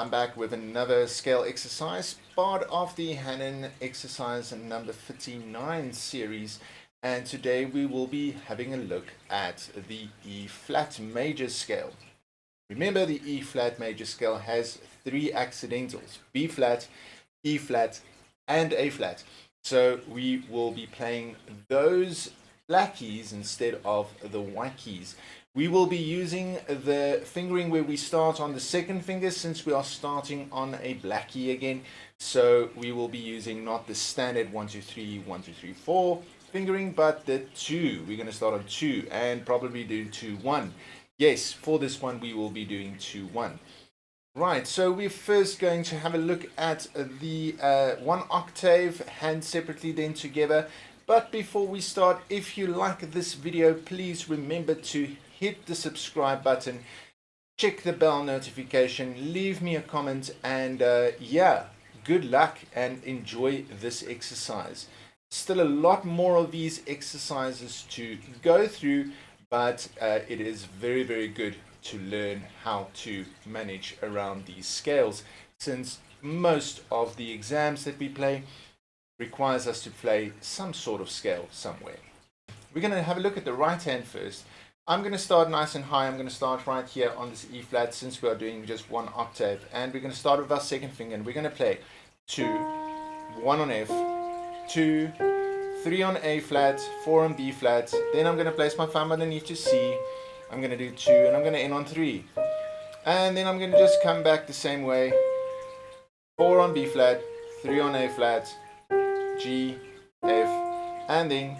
I'm back with another scale exercise, part of the Hanon exercise number 59 series, and today we will be having a look at the E-Fflat Major Scale. Remember, the E-Fflat Major Scale has three accidentals: B-flat, E-flat, and A-flat. So we will be playing those black keys instead of the white keys. We will be using the fingering where we start on the second finger, since we are starting on a black key again. So we will be using not the standard 1, 2, 3, 1, 2, 3, 4 fingering, but the 2. We're going to start on 2 and probably do 2, 1. Yes, for this one we will be doing 2, 1. Right, so we're first going to have a look at the one octave, hand separately then together. But before we start, if you like this video, please remember to hit the subscribe button, check the bell notification, leave me a comment, and yeah, good luck and enjoy this exercise. Still a lot more of these exercises to go through, but it is very, very good to learn how to manage around these scales, since most of the exams that we play requires us to play some sort of scale somewhere. We're going to have a look at the right hand first. I'm going to start nice and high. I'm going to start right here on this E flat, since we are doing just one octave, and we're going to start with our second finger, and we're going to play 2, 1 on F, 2, 3 on A flat, 4 on B flat. Then I'm going to place my thumb underneath to C. I'm going to do 2, and I'm going to end on 3. And then I'm going to just come back the same way. 4 on B flat, 3 on A flat, G, F, and then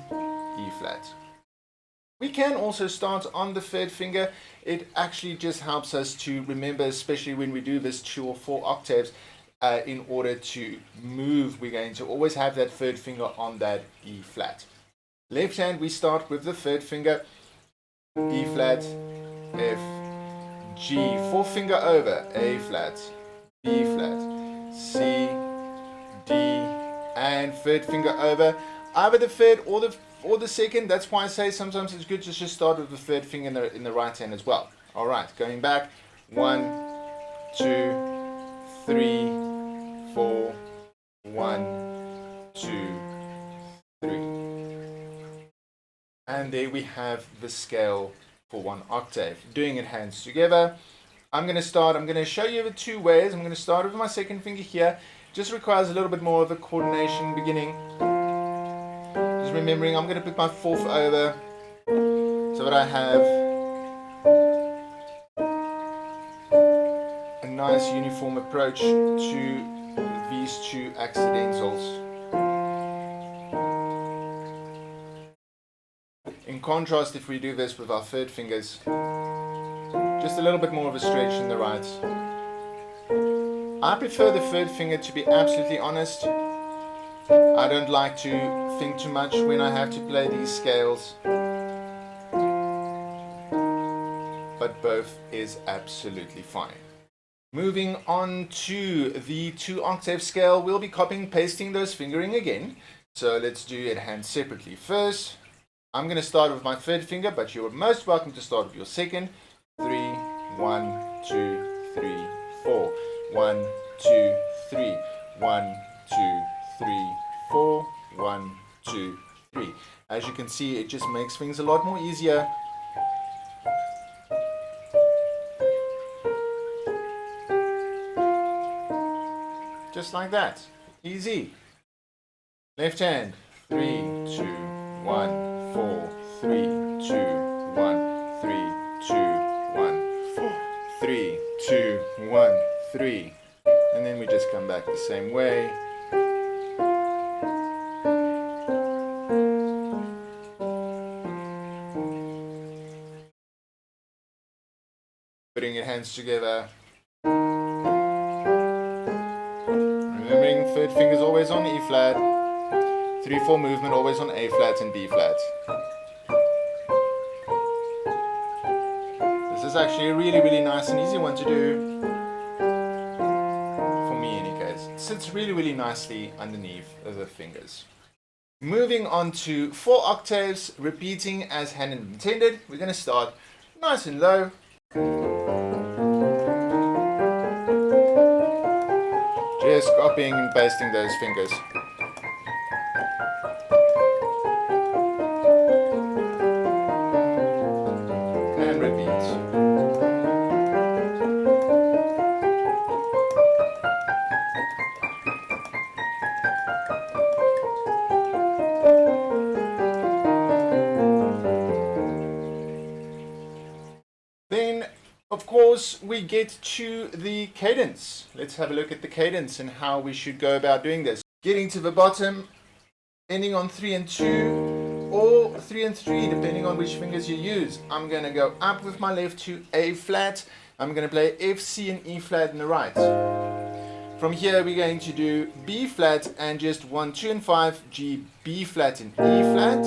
E flat. We can also start on the third finger. It actually just helps us to remember, especially when we do this 2 or 4 octaves, in order to move, we're going to always have that third finger on that E flat. Left hand, we start with the third finger. E flat, F, G, fourth finger over, A flat, B flat, C, D, and third finger over, either the third or the second. That's why I say sometimes it's good to just start with the third finger in the right hand as well. All right, going back, 1, 2, 3, 4, 1, 2, 3. And there we have the scale for one octave. Doing it hands together. I'm going to show you the two ways. I'm going to start with my second finger here. Just requires a little bit more of a coordination beginning. Just remembering, I'm going to put my fourth over so that I have a nice uniform approach to these two accidentals. In contrast, if we do this with our third fingers, just a little bit more of a stretch in the right. I prefer the third finger, to be absolutely honest. I don't like to think too much when I have to play these scales, but both is absolutely fine. Moving on to the 2 octave scale, we'll be copying and pasting those fingering again. So let's do it hand separately. First, I'm going to start with my third finger, but you're most welcome to start with your second. 3, 1, 2, 3, 4. 1, 2, 3. 1, 2, 3, 4. 1, 2, 3. As you can see, it just makes things a lot more easier. Just like that. Easy. Left hand. 3, 2, 1. 4, 3, 2, 1, 3, 2, 1, 4, 3, 2, 1, 3. And then we just come back the same way. Putting your hands together. Remembering third finger is always on E flat. 3, 4 movement always on A flat and B flat. This is actually a really, really nice and easy one to do. For me, in any case. It sits really, really nicely underneath the fingers. Moving on to 4 octaves, repeating as Hanon intended. We're going to start nice and low. just copying and pasting those fingers. And repeat. Then, of course, we get to the cadence. Let's have a look at the cadence and how we should go about doing this. Getting to the bottom, ending on 3 and 2, or 3 and 3, depending on which fingers you use. I'm going to go up with my left to A flat. I'm going to play F, C, and E flat in the right. From here, we're going to do B flat and just 1, 2, and 5, G, B flat, and E flat.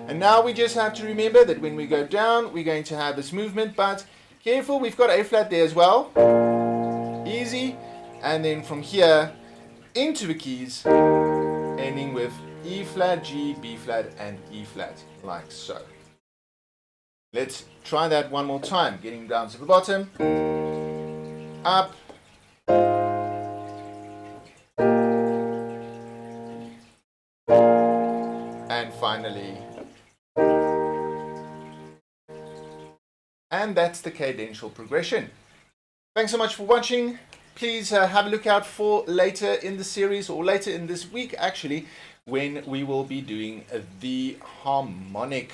And now we just have to remember that when we go down, we're going to have this movement, but careful, we've got A flat there as well. Easy. And then from here, into the keys, ending with E flat, G, B flat, and E flat, like so. Let's try that one more time. Getting down to the bottom, up, and finally, and that's the cadential progression. Thanks so much for watching. Please have a look out for later in the series, or later in this week actually, when we will be doing the harmonic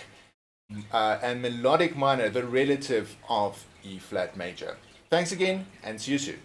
and melodic minor, the relative of E-flat major. Thanks again, and see you soon.